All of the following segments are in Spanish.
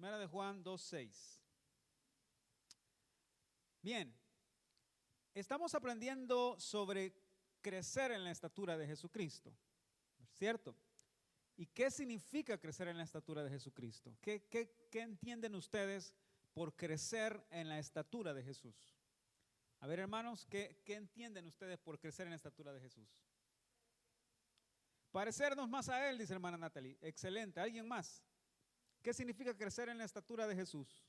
Primera de Juan 2:6. Bien, estamos aprendiendo sobre crecer en la estatura de Jesucristo, ¿cierto? ¿Y qué significa crecer en la estatura de Jesucristo? ¿Qué entienden ustedes por crecer en la estatura de Jesús? A ver, hermanos, ¿qué entienden ustedes por crecer en la estatura de Jesús? Parecernos más a Él, dice hermana Natalie. Excelente. ¿Alguien más? ¿Qué significa crecer en la estatura de Jesús?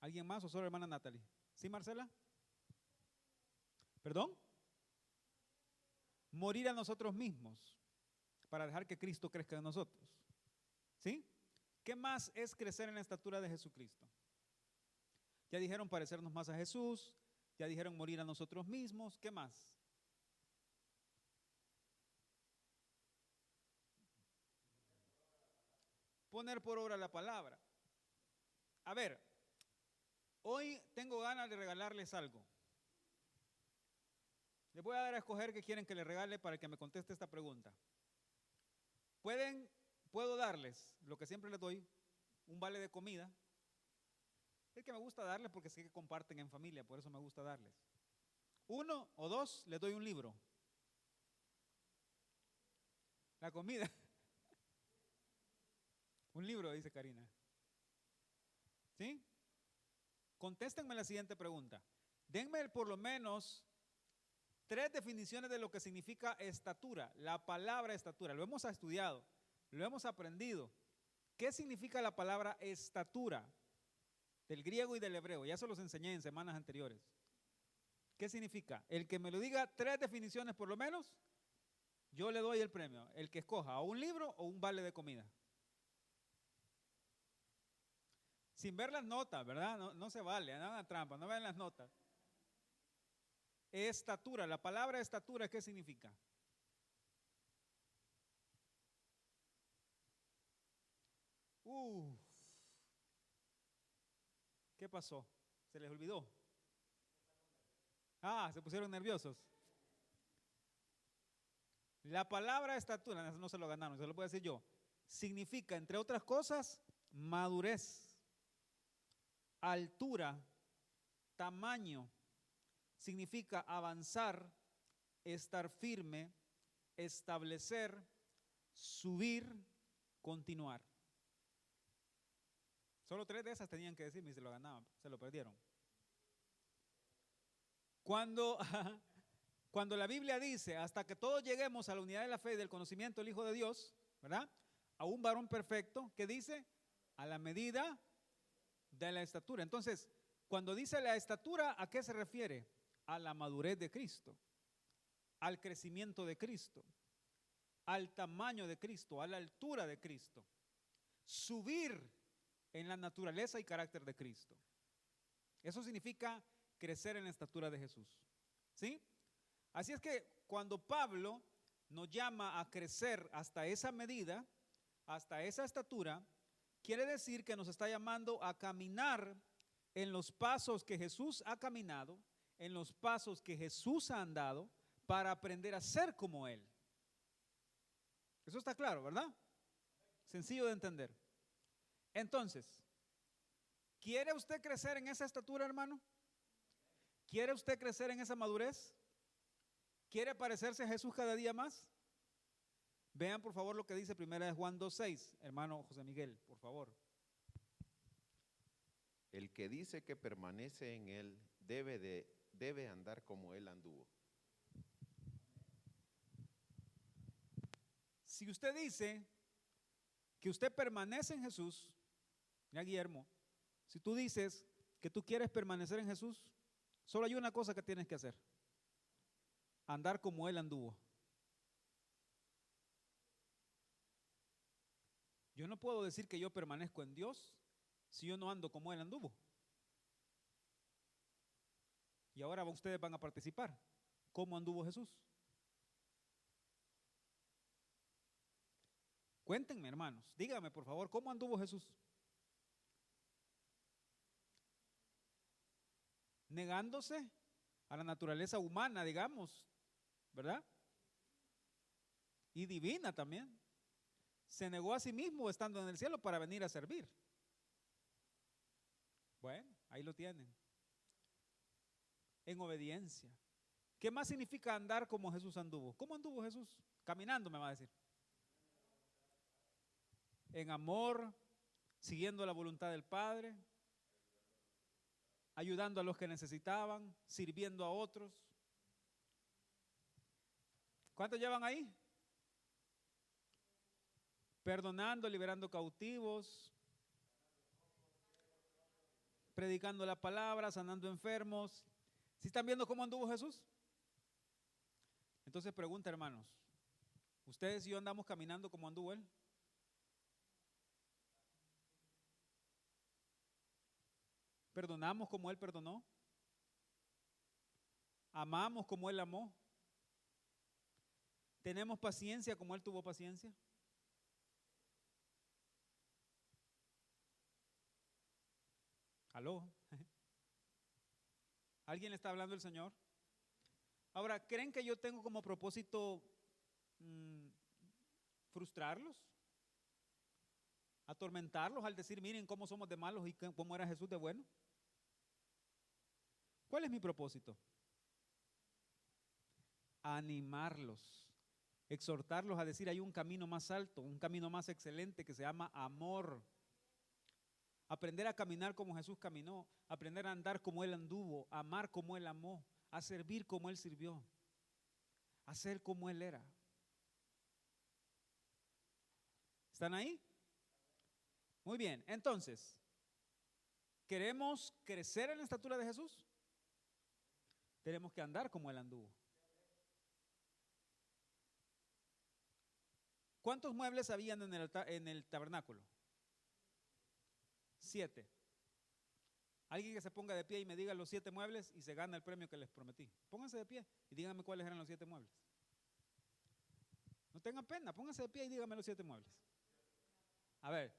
¿Alguien más o solo hermana Natalie? ¿Sí, Marcela? ¿Perdón? Morir a nosotros mismos para dejar que Cristo crezca en nosotros. ¿Sí? ¿Qué más es crecer en la estatura de Jesucristo? Ya dijeron parecernos más a Jesús, ya dijeron morir a nosotros mismos, ¿qué más? Poner por obra la palabra. A ver, hoy tengo ganas de regalarles algo. Les voy a dar a escoger qué quieren que les regale para que me conteste esta pregunta. Puedo darles lo que siempre les doy, un vale de comida. Es que me gusta darles porque sé que comparten en familia, por eso me gusta darles. 1 o 2, les doy un libro. La comida. Un libro, dice Karina. ¿Sí? Contéstenme la siguiente pregunta. Denme por lo menos 3 definiciones de lo que significa estatura, la palabra estatura. Lo hemos estudiado, lo hemos aprendido. ¿Qué significa la palabra estatura? Del griego y del hebreo, ya se los enseñé en semanas anteriores. ¿Qué significa? El que me lo diga 3 definiciones por lo menos, yo le doy el premio. El que escoja o un libro o un vale de comida. Sin ver las notas, ¿verdad? No se vale, nada trampa, no vean las notas. Estatura, la palabra estatura, ¿qué significa? ¿Qué pasó? ¿Se les olvidó? Se pusieron nerviosos. La palabra estatura, no se lo ganaron, se lo voy a decir yo. Significa, entre otras cosas, madurez, altura, tamaño. Significa avanzar, estar firme, establecer, subir, continuar. Solo 3 de esas tenían que decirme y se lo ganaban, se lo perdieron. Cuando la Biblia dice, hasta que todos lleguemos a la unidad de la fe y del conocimiento del Hijo de Dios, ¿verdad? A un varón perfecto, ¿qué dice? A la medida de la estatura. Entonces, cuando dice la estatura, ¿a qué se refiere? A la madurez de Cristo, al crecimiento de Cristo, al tamaño de Cristo, a la altura de Cristo. Subir en la naturaleza y carácter de Cristo. Eso significa crecer en la estatura de Jesús. ¿Sí? Así es que cuando Pablo nos llama a crecer hasta esa medida, hasta esa estatura, quiere decir que nos está llamando a caminar en los pasos que Jesús ha caminado, en los pasos que Jesús ha andado, para aprender a ser como Él. Eso está claro, ¿verdad? Sencillo de entender. Entonces, ¿quiere usted crecer en esa estatura, hermano? ¿Quiere usted crecer en esa madurez? ¿Quiere parecerse a Jesús cada día más? Vean por favor lo que dice 1 Juan 2:6, hermano José Miguel, por favor. El que dice que permanece en Él debe andar como Él anduvo. Si usted dice que usted permanece en Jesús, ya Guillermo, si tú dices que tú quieres permanecer en Jesús, solo hay una cosa que tienes que hacer: andar como Él anduvo. Yo no puedo decir que yo permanezco en Dios si yo no ando como Él anduvo. Y ahora ustedes van a participar. ¿Cómo anduvo Jesús? Cuéntenme, hermanos, díganme por favor, ¿cómo anduvo Jesús? Negándose a la naturaleza humana, digamos, ¿verdad? Y divina también. Se negó a sí mismo estando en el cielo para venir a servir. Bueno, ahí lo tienen. En obediencia. ¿Qué más significa andar como Jesús anduvo? ¿Cómo anduvo Jesús? Caminando, me va a decir. En amor, siguiendo la voluntad del Padre, ayudando a los que necesitaban, sirviendo a otros. ¿Cuántos llevan ahí? Perdonando, liberando cautivos, predicando la palabra, sanando enfermos. ¿Sí están viendo cómo anduvo Jesús? Entonces pregunta, hermanos, ¿ustedes y yo andamos caminando como anduvo Él? ¿Perdonamos como Él perdonó? ¿Amamos como Él amó? ¿Tenemos paciencia como Él tuvo paciencia? ¿Aló? ¿Alguien le está hablando el Señor? Ahora, ¿creen que yo tengo como propósito frustrarlos? ¿Atormentarlos al decir, miren cómo somos de malos y cómo era Jesús de bueno? ¿Cuál es mi propósito? Animarlos, exhortarlos a decir, hay un camino más alto, un camino más excelente que se llama amor. Aprender a caminar como Jesús caminó, aprender a andar como Él anduvo, amar como Él amó, a servir como Él sirvió, a ser como Él era. ¿Están ahí? Muy bien, entonces, ¿queremos crecer en la estatura de Jesús? Tenemos que andar como Él anduvo. ¿Cuántos muebles habían en el tabernáculo? 7. Alguien que se ponga de pie y me diga los 7 muebles y se gana el premio que les prometí. Pónganse de pie y díganme cuáles eran los 7 muebles. No tengan pena, pónganse de pie y díganme los 7 muebles. A ver.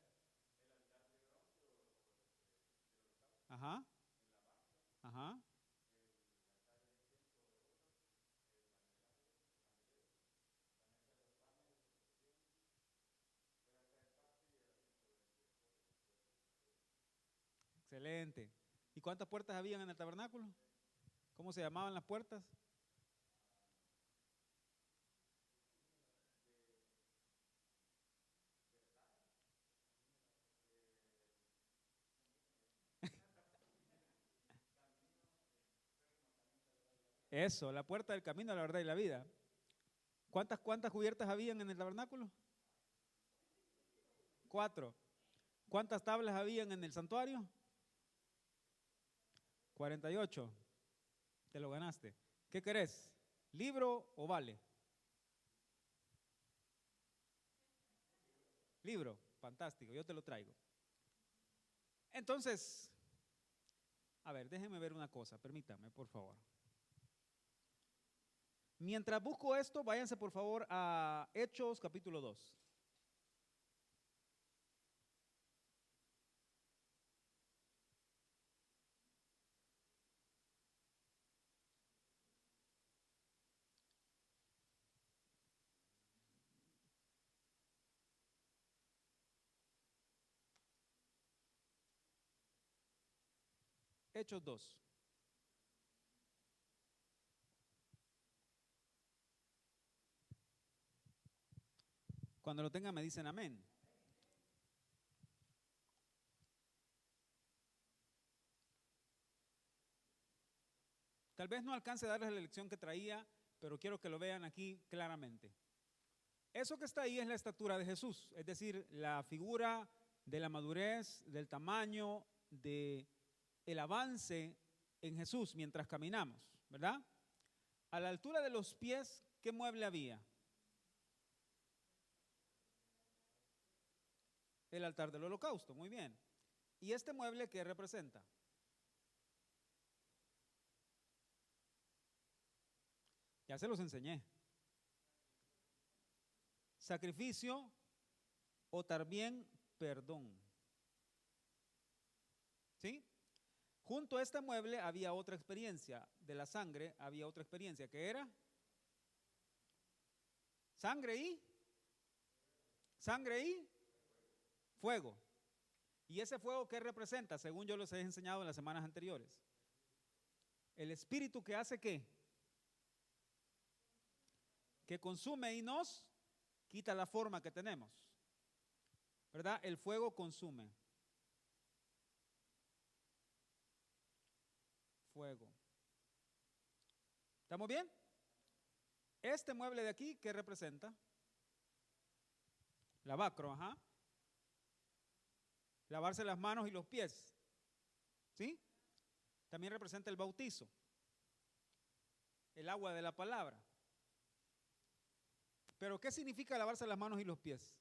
Ajá. Ajá. Excelente. ¿Y cuántas puertas habían en el tabernáculo? ¿Cómo se llamaban las puertas? Eso, la puerta del camino, la verdad y la vida. ¿Cuántas cubiertas habían en el tabernáculo? 4. ¿Cuántas tablas habían en el santuario? 48. Te lo ganaste. ¿Qué querés? ¿Libro o vale? Libro. Fantástico, yo te lo traigo. Entonces, a ver, déjenme ver una cosa, permítame, por favor. Mientras busco esto, váyanse por favor a Hechos capítulo 2. Hechos 2. Cuando lo tengan me dicen amén. Tal vez no alcance a darles la lección que traía, pero quiero que lo vean aquí claramente. Eso que está ahí es la estatura de Jesús, es decir, la figura de la madurez, del tamaño, del avance en Jesús mientras caminamos, ¿verdad? A la altura de los pies, ¿qué mueble había? El altar del holocausto, muy bien. ¿Y este mueble qué representa? Ya se los enseñé. Sacrificio o también perdón. ¿Sí? Junto a este mueble había otra experiencia. De la sangre había otra experiencia. ¿Qué era? Sangre y Sangre y fuego. ¿Y ese fuego qué representa? Según yo les he enseñado en las semanas anteriores. El espíritu que hace ¿qué? Que consume y nos quita la forma que tenemos. ¿Verdad? El fuego consume. Fuego. ¿Estamos bien? Este mueble de aquí, ¿qué representa? Lavacro, ajá. Lavarse las manos y los pies. ¿Sí? También representa el bautizo. El agua de la palabra. Pero ¿qué significa lavarse las manos y los pies?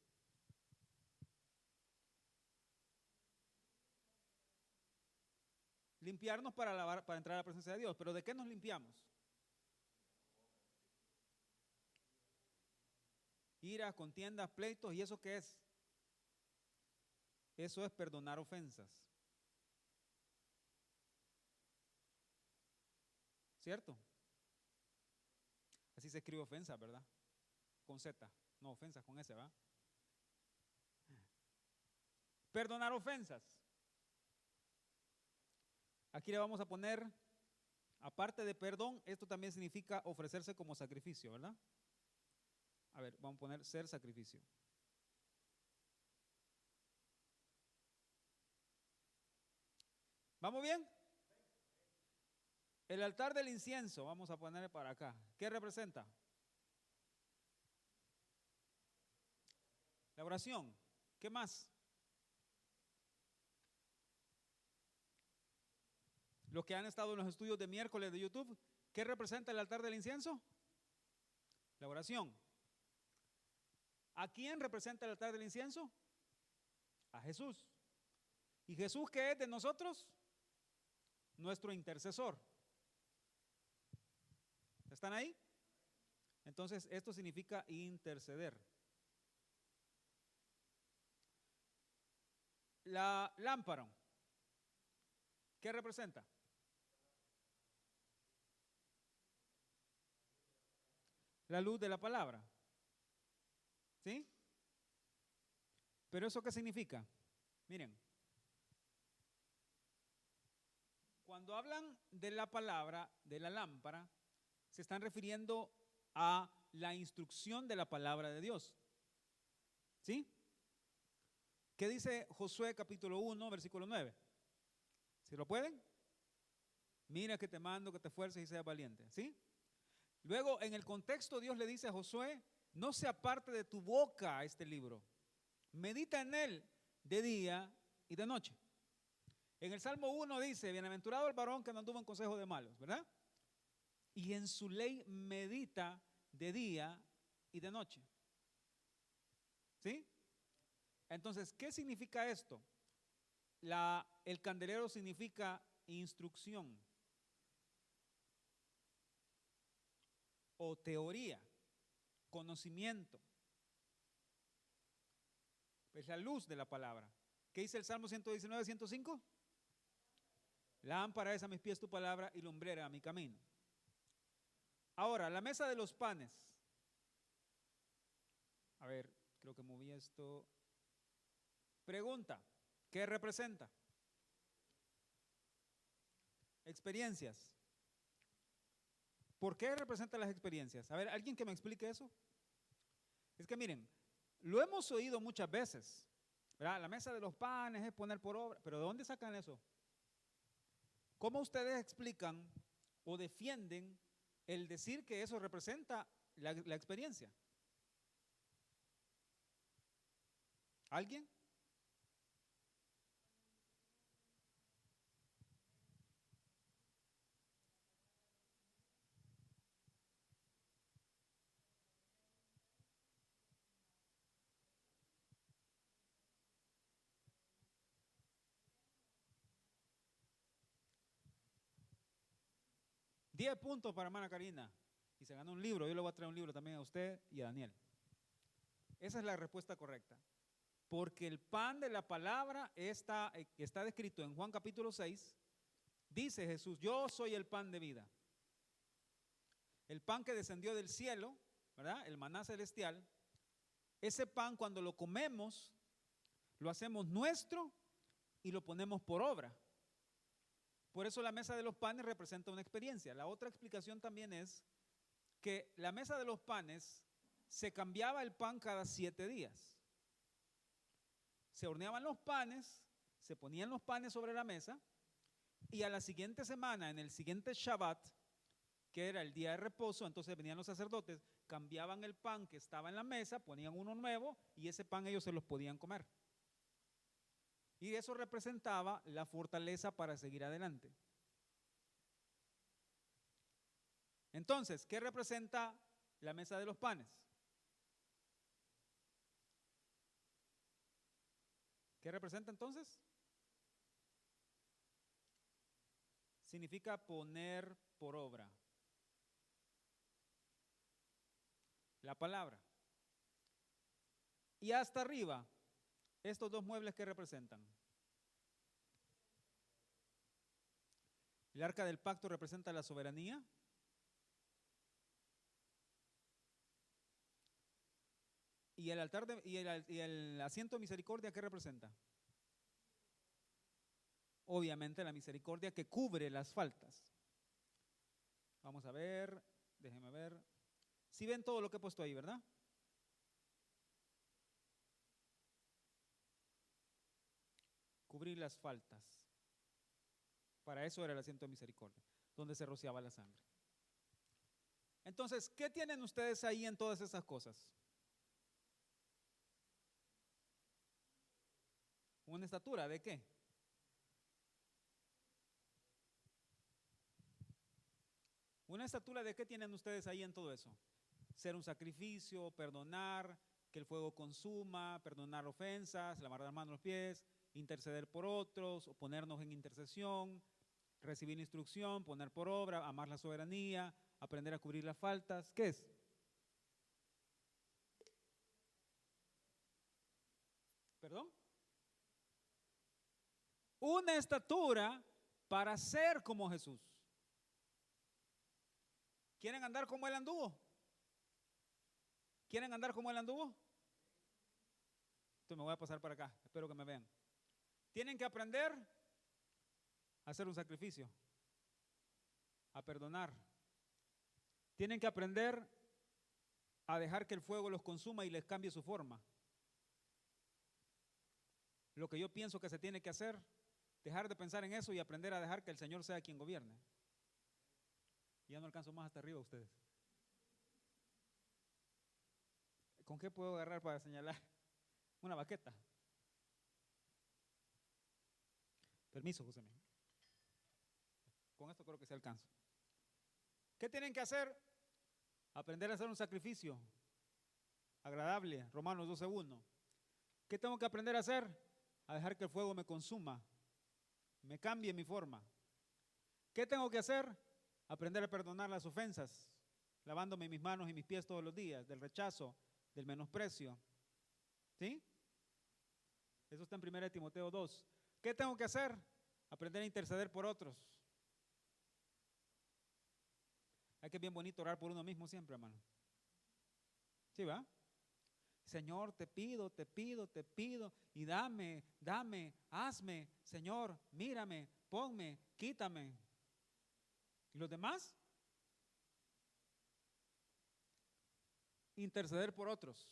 Limpiarnos para lavar, para entrar a la presencia de Dios. ¿Pero de qué nos limpiamos? Iras, contiendas, pleitos. ¿Y eso qué es? Eso es perdonar ofensas. ¿Cierto? Así se escribe ofensa, ¿verdad? Con Z. No, ofensas con S, ¿verdad? Perdonar ofensas. Aquí le vamos a poner, aparte de perdón, esto también significa ofrecerse como sacrificio, ¿verdad? A ver, vamos a poner ser sacrificio. ¿Vamos bien? El altar del incienso, vamos a ponerle para acá. ¿Qué representa? La oración. ¿Qué más? Los que han estado en los estudios de miércoles de YouTube, ¿qué representa el altar del incienso? La oración. ¿A quién representa el altar del incienso? A Jesús. ¿Y Jesús qué es de nosotros? Nuestro intercesor. ¿Están ahí? Entonces, esto significa interceder. La lámpara, ¿qué representa? La luz de la palabra. ¿Sí? ¿Pero eso qué significa? Miren, cuando hablan de la palabra, de la lámpara, se están refiriendo a la instrucción de la palabra de Dios. ¿Sí? ¿Qué dice Josué capítulo 1, versículo 9? ¿Si lo pueden? Mira que te mando que te esfuerces y seas valiente. ¿Sí? Luego, en el contexto, Dios le dice a Josué, no se aparte de tu boca este libro. Medita en él de día y de noche. En el Salmo 1 dice, bienaventurado el varón que no anduvo en consejo de malos, ¿verdad? Y en su ley medita de día y de noche. ¿Sí? Entonces, ¿qué significa esto? El candelero significa instrucción o teoría, conocimiento. Es la luz de la palabra. ¿Qué dice el Salmo 119, 105? Lámpara es a mis pies tu palabra y lumbrera a mi camino. Ahora, la mesa de los panes. A ver, creo que moví esto. Pregunta, ¿qué representa? Experiencias. ¿Por qué representa las experiencias? A ver, ¿alguien que me explique eso? Es que miren, lo hemos oído muchas veces, ¿verdad? La mesa de los panes es poner por obra, pero ¿de dónde sacan eso? ¿Cómo ustedes explican o defienden el decir que eso representa la experiencia? ¿Alguien? $10 puntos para hermana Karina. Y se gana un libro. Yo le voy a traer un libro también a usted y a Daniel. Esa es la respuesta correcta. Porque el pan de la palabra está descrito en Juan capítulo 6. Dice Jesús, yo soy el pan de vida. El pan que descendió del cielo, ¿verdad? El maná celestial, ese pan cuando lo comemos, lo hacemos nuestro y lo ponemos por obra. Por eso la mesa de los panes representa una experiencia. La otra explicación también es que la mesa de los panes se cambiaba el pan cada 7 días. Se horneaban los panes, se ponían los panes sobre la mesa y a la siguiente semana, en el siguiente Shabbat, que era el día de reposo, entonces venían los sacerdotes, cambiaban el pan que estaba en la mesa, ponían uno nuevo y ese pan ellos se los podían comer. Y eso representaba la fortaleza para seguir adelante. Entonces, ¿qué representa la mesa de los panes? ¿Qué representa entonces? Significa poner por obra la palabra. Y hasta arriba, estos dos muebles que representan. El arca del pacto representa la soberanía. Y el altar y el asiento de misericordia, ¿qué representa? Obviamente la misericordia que cubre las faltas. Vamos a ver, déjenme ver. Si ven todo lo que he puesto ahí, ¿verdad? Cubrir las faltas. Para eso era el asiento de misericordia, donde se rociaba la sangre. Entonces, ¿qué tienen ustedes ahí en todas esas cosas? ¿Una estatura de qué? ¿Una estatura de qué tienen ustedes ahí en todo eso? Ser un sacrificio, perdonar, que el fuego consuma, perdonar ofensas, lavar las manos, los pies, interceder por otros, ponernos en intercesión, recibir instrucción, poner por obra, amar la soberanía, aprender a cubrir las faltas. ¿Qué es? ¿Perdón? Una estatura para ser como Jesús. ¿Quieren andar como Él anduvo? ¿Quieren andar como Él anduvo? Entonces me voy a pasar para acá, espero que me vean. Tienen que aprender a hacer un sacrificio, a perdonar. Tienen que aprender a dejar que el fuego los consuma y les cambie su forma. Lo que yo pienso que se tiene que hacer, dejar de pensar en eso y aprender a dejar que el Señor sea quien gobierne. Ya no alcanzo más hasta arriba ustedes. ¿Con qué puedo agarrar para señalar? Una baqueta. Permiso, José. Con esto creo que se alcanza. ¿Qué tienen que hacer? Aprender a hacer un sacrificio agradable. Romanos 12:1. ¿Qué tengo que aprender a hacer? A dejar que el fuego me consuma, me cambie mi forma. ¿Qué tengo que hacer? Aprender a perdonar las ofensas, lavándome mis manos y mis pies todos los días, del rechazo, del menosprecio. ¿Sí? Eso está en 1 Timoteo 2. ¿Qué tengo que hacer? Aprender a interceder por otros. Hay que bien bonito orar por uno mismo siempre, hermano. ¿Sí va? Señor, te pido, y dame, hazme, Señor, mírame, ponme, quítame. ¿Y los demás? Interceder por otros.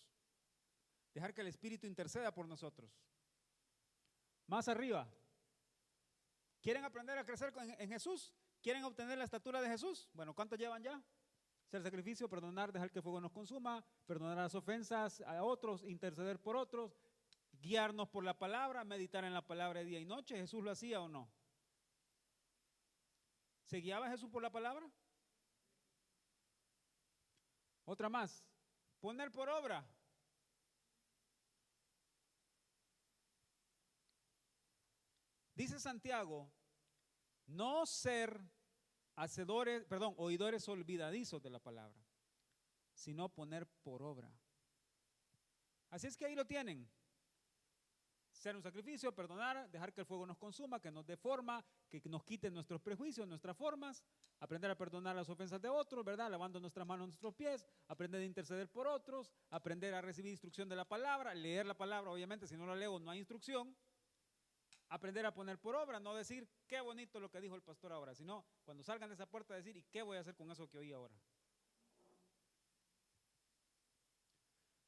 Dejar que el Espíritu interceda por nosotros. Más arriba. ¿Quieren aprender a crecer en Jesús? ¿Quieren obtener la estatura de Jesús? Bueno, ¿cuántos llevan ya? Hacer sacrificio, perdonar, dejar que el fuego nos consuma, perdonar las ofensas a otros, interceder por otros, guiarnos por la palabra, meditar en la palabra de día y noche. ¿Jesús lo hacía o no? ¿Se guiaba Jesús por la palabra? Otra más. Poner por obra. Dice Santiago, no ser oidores olvidadizos de la palabra, sino poner por obra. Así es que ahí lo tienen. Ser un sacrificio, perdonar, dejar que el fuego nos consuma, que nos deforma, que nos quite nuestros prejuicios, nuestras formas, aprender a perdonar las ofensas de otros, ¿verdad? Lavando nuestras manos, nuestros pies, aprender a interceder por otros, aprender a recibir instrucción de la palabra, leer la palabra, obviamente, si no la leo no hay instrucción, aprender a poner por obra, no decir qué bonito lo que dijo el pastor ahora, sino cuando salgan de esa puerta decir, ¿y qué voy a hacer con eso que oí ahora?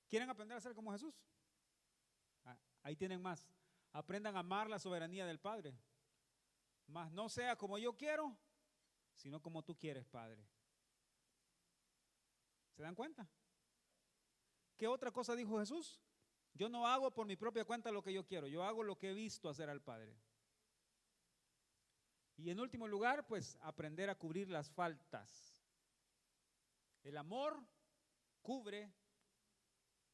¿Quieren aprender a ser como Jesús? Ahí tienen más. Aprendan a amar la soberanía del Padre. Más no sea como yo quiero, sino como tú quieres, Padre. ¿Se dan cuenta? ¿Qué otra cosa dijo Jesús? Yo no hago por mi propia cuenta lo que yo quiero, yo hago lo que he visto hacer al Padre. Y en último lugar, pues aprender a cubrir las faltas. El amor cubre,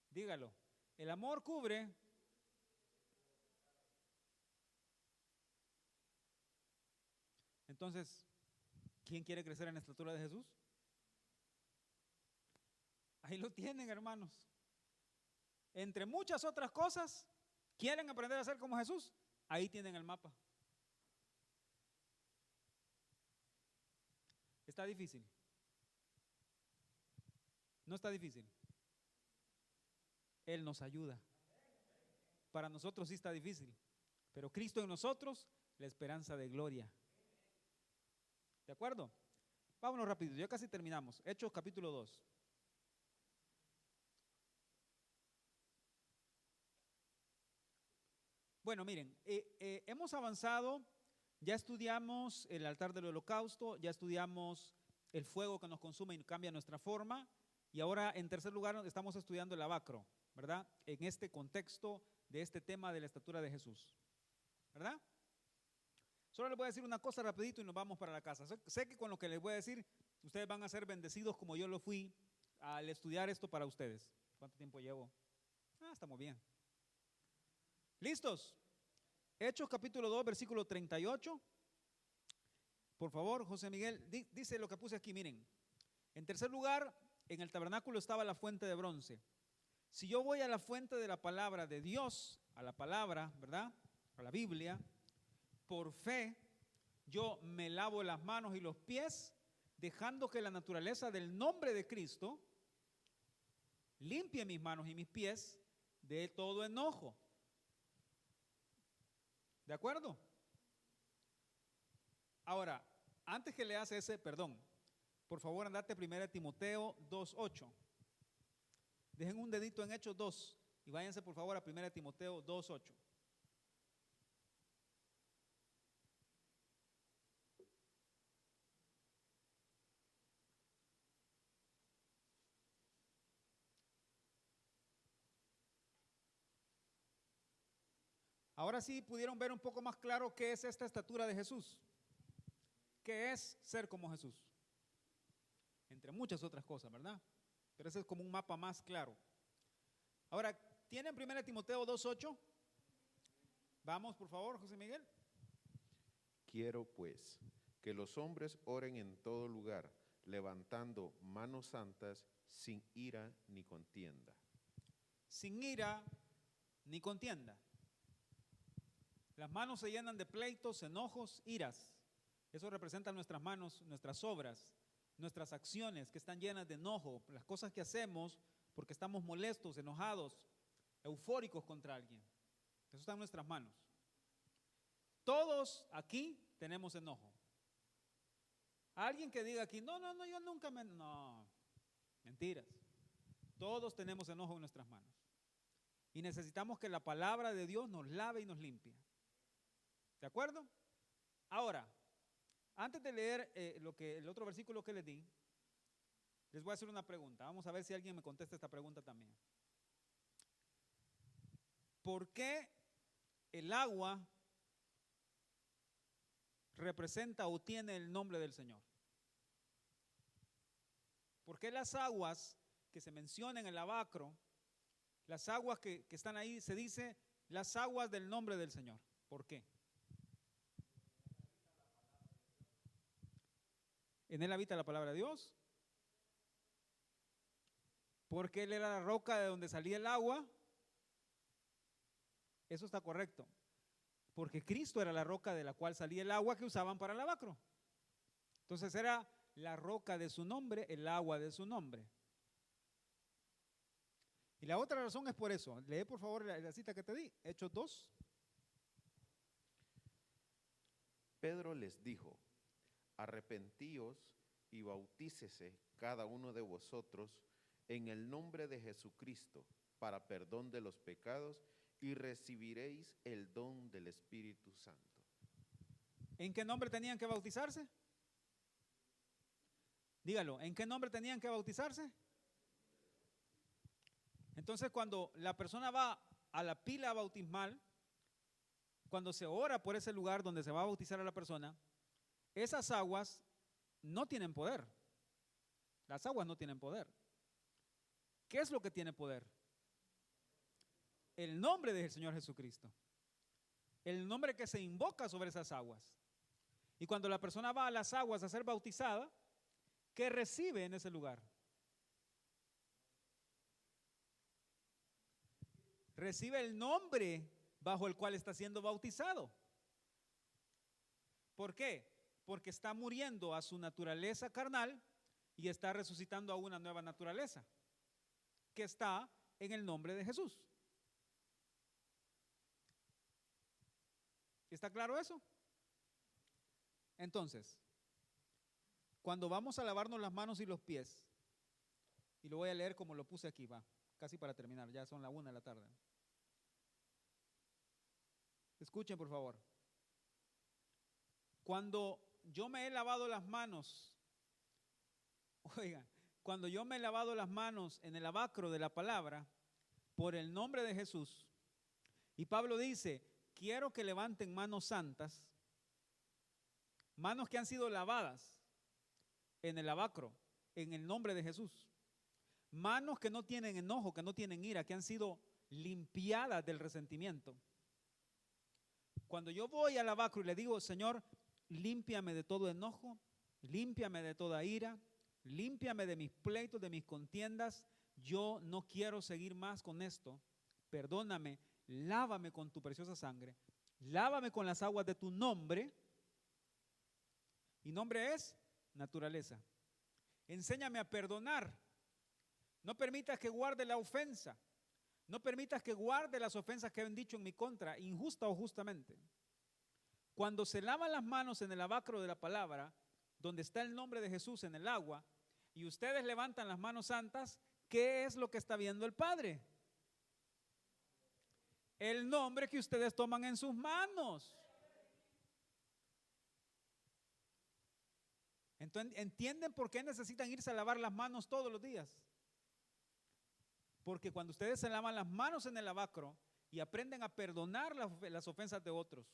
dígalo, el amor cubre. Entonces, ¿quién quiere crecer en la estatura de Jesús? Ahí lo tienen, hermanos. Entre muchas otras cosas, ¿quieren aprender a ser como Jesús? Ahí tienen el mapa. ¿Está difícil? No está difícil. Él nos ayuda. Para nosotros sí está difícil, pero Cristo en nosotros, la esperanza de gloria. ¿De acuerdo? Vámonos rápido, ya casi terminamos. Hechos capítulo 2. Bueno, miren, hemos avanzado, ya estudiamos el altar del holocausto, ya estudiamos el fuego que nos consume y cambia nuestra forma, y ahora en tercer lugar estamos estudiando el abacro, ¿verdad? En este contexto de este tema de la estatura de Jesús, ¿verdad? Solo les voy a decir una cosa rapidito y nos vamos para la casa. Sé que con lo que les voy a decir, ustedes van a ser bendecidos como yo lo fui al estudiar esto para ustedes. ¿Cuánto tiempo llevo? Estamos bien. ¿Listos? Hechos capítulo 2, versículo 38. Por favor, José Miguel, dice lo que puse aquí, miren. En tercer lugar, en el tabernáculo estaba la fuente de bronce. Si yo voy a la fuente de la palabra de Dios, a la palabra, ¿verdad? A la Biblia, por fe, yo me lavo las manos y los pies, dejando que la naturaleza del nombre de Cristo limpie mis manos y mis pies de todo enojo. ¿De acuerdo? Ahora, antes que leas ese, perdón, por favor andate 1 Timoteo 2:8. Dejen un dedito en Hechos 2 y váyanse por favor a 1 Timoteo 2:8. Ahora sí pudieron ver un poco más claro qué es esta estatura de Jesús. ¿Qué es ser como Jesús? Entre muchas otras cosas, ¿verdad? Pero ese es como un mapa más claro. Ahora, ¿tienen 1 Timoteo 2:8? Vamos, por favor, José Miguel. Quiero pues que los hombres oren en todo lugar, levantando manos santas, sin ira ni contienda. Sin ira ni contienda. Las manos se llenan de pleitos, enojos, iras. Eso representa nuestras manos, nuestras obras, nuestras acciones que están llenas de enojo, las cosas que hacemos porque estamos molestos, enojados, eufóricos contra alguien. Eso está en nuestras manos. Todos aquí tenemos enojo. Alguien que diga aquí, no, yo nunca me... No, mentiras. Todos tenemos enojo en nuestras manos. Y necesitamos que la palabra de Dios nos lave y nos limpie. ¿De acuerdo? Ahora, antes de leer el otro versículo que les di, les voy a hacer una pregunta. Vamos a ver si alguien me contesta esta pregunta también. ¿Por qué el agua representa o tiene el nombre del Señor? ¿Por qué las aguas que se mencionan en el abacro, las aguas que están ahí, se dice las aguas del nombre del Señor? ¿Por qué? En él habita la palabra de Dios. Porque él era la roca de donde salía el agua. Eso está correcto. Porque Cristo era la roca de la cual salía el agua que usaban para el lavacro. Entonces era la roca de su nombre, el agua de su nombre. Y la otra razón es por eso. Lee por favor la cita que te di, Hechos 2. Pedro les dijo: arrepentíos y bautícese cada uno de vosotros en el nombre de Jesucristo para perdón de los pecados y recibiréis el don del Espíritu Santo. ¿En qué nombre tenían que bautizarse? Dígalo, ¿en qué nombre tenían que bautizarse? Entonces, cuando la persona va a la pila bautismal, cuando se ora por ese lugar donde se va a bautizar a la persona, esas aguas no tienen poder. Las aguas no tienen poder. ¿Qué es lo que tiene poder? El nombre del Señor Jesucristo. El nombre que se invoca sobre esas aguas. Y cuando la persona va a las aguas a ser bautizada, ¿qué recibe en ese lugar? Recibe el nombre bajo el cual está siendo bautizado. ¿Por qué? Porque está muriendo a su naturaleza carnal y está resucitando a una nueva naturaleza que está en el nombre de Jesús. ¿Está claro eso? Entonces, cuando vamos a lavarnos las manos y los pies, y lo voy a leer como lo puse aquí, va, casi para terminar, ya son la 1 de la tarde. Escuchen por favor. Cuando yo me he lavado las manos, oigan, cuando yo me he lavado las manos en el lavacro de la palabra, por el nombre de Jesús, y Pablo dice, quiero que levanten manos santas, manos que han sido lavadas en el lavacro, en el nombre de Jesús, manos que no tienen enojo, que no tienen ira, que han sido limpiadas del resentimiento. Cuando yo voy al lavacro y le digo, Señor, límpiame de todo enojo, límpiame de toda ira, límpiame de mis pleitos, de mis contiendas, yo no quiero seguir más con esto, perdóname, lávame con tu preciosa sangre, lávame con las aguas de tu nombre, y nombre es naturaleza. Enséñame a perdonar, no permitas que guarde la ofensa, no permitas que guarde las ofensas que han dicho en mi contra, injusta o justamente. Cuando se lavan las manos en el lavacro de la palabra, donde está el nombre de Jesús en el agua, y ustedes levantan las manos santas, ¿qué es lo que está viendo el Padre? El nombre que ustedes toman en sus manos. Entonces, ¿entienden por qué necesitan irse a lavar las manos todos los días? Porque cuando ustedes se lavan las manos en el lavacro y aprenden a perdonar las ofensas de otros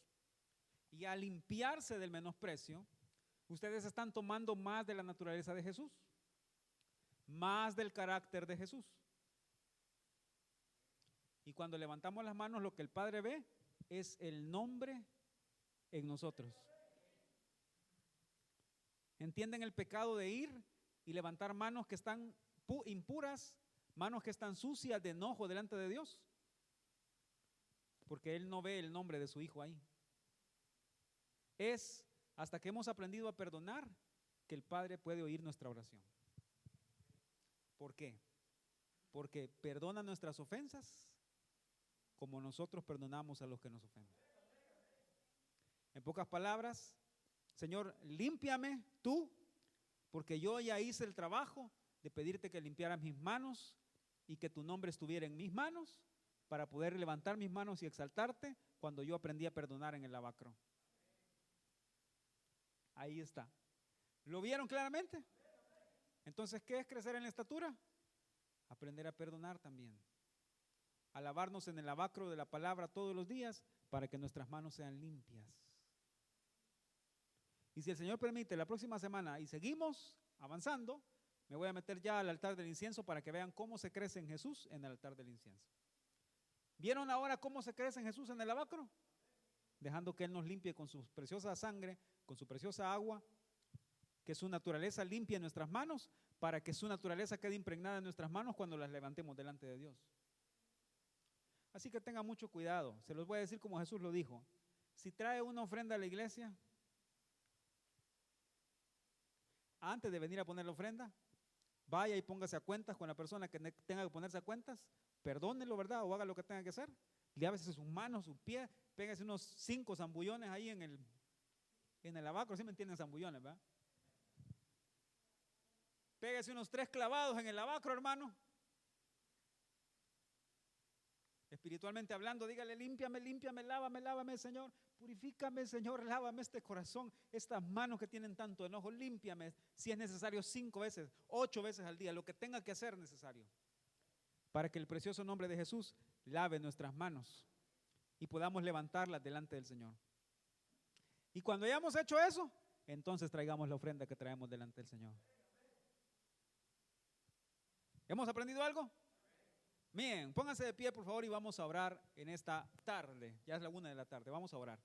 y a limpiarse del menosprecio, ustedes están tomando más de la naturaleza de Jesús, más del carácter de Jesús. Y cuando levantamos las manos, lo que el Padre ve es el nombre en nosotros. ¿Entienden el pecado de ir y levantar manos que están impuras, manos que están sucias de enojo delante de Dios? Porque Él no ve el nombre de su Hijo ahí. Es hasta que hemos aprendido a perdonar que el Padre puede oír nuestra oración. ¿Por qué? Porque perdona nuestras ofensas como nosotros perdonamos a los que nos ofenden. En pocas palabras, Señor, límpiame tú, porque yo ya hice el trabajo de pedirte que limpiaras mis manos y que tu nombre estuviera en mis manos para poder levantar mis manos y exaltarte cuando yo aprendí a perdonar en el lavacro. Ahí está. ¿Lo vieron claramente? Entonces, ¿qué es crecer en la estatura? Aprender a perdonar también. A lavarnos en el lavacro de la palabra todos los días para que nuestras manos sean limpias. Y si el Señor permite, la próxima semana y seguimos avanzando, me voy a meter ya al altar del incienso para que vean cómo se crece en Jesús en el altar del incienso. ¿Vieron ahora cómo se crece en Jesús en el lavacro? Dejando que Él nos limpie con su preciosa sangre, con su preciosa agua, que su naturaleza limpie nuestras manos, para que su naturaleza quede impregnada en nuestras manos cuando las levantemos delante de Dios. Así que tenga mucho cuidado. Se los voy a decir como Jesús lo dijo. Si trae una ofrenda a la iglesia, antes de venir a poner la ofrenda, vaya y póngase a cuentas con la persona que tenga que ponerse a cuentas, perdónelo, ¿verdad? O haga lo que tenga que hacer. Lávese sus manos, sus pies, pégase unos 5 zambullones ahí en el lavacro, ¿sí me entienden? Zambullones, ¿verdad? Pégase unos 3 clavados en el lavacro, hermano. Espiritualmente hablando, dígale, límpiame, límpiame, lávame, lávame, Señor. Purifícame, Señor, lávame este corazón, estas manos que tienen tanto enojo, límpiame. Si es necesario 5 veces, 8 veces al día, lo que tenga que hacer necesario. Para que el precioso nombre de Jesús lave nuestras manos y podamos levantarlas delante del Señor. Y cuando hayamos hecho eso, entonces traigamos la ofrenda que traemos delante del Señor. ¿Hemos aprendido algo? Bien, pónganse de pie por favor y vamos a orar en esta tarde. Ya es la 1 de la tarde, vamos a orar.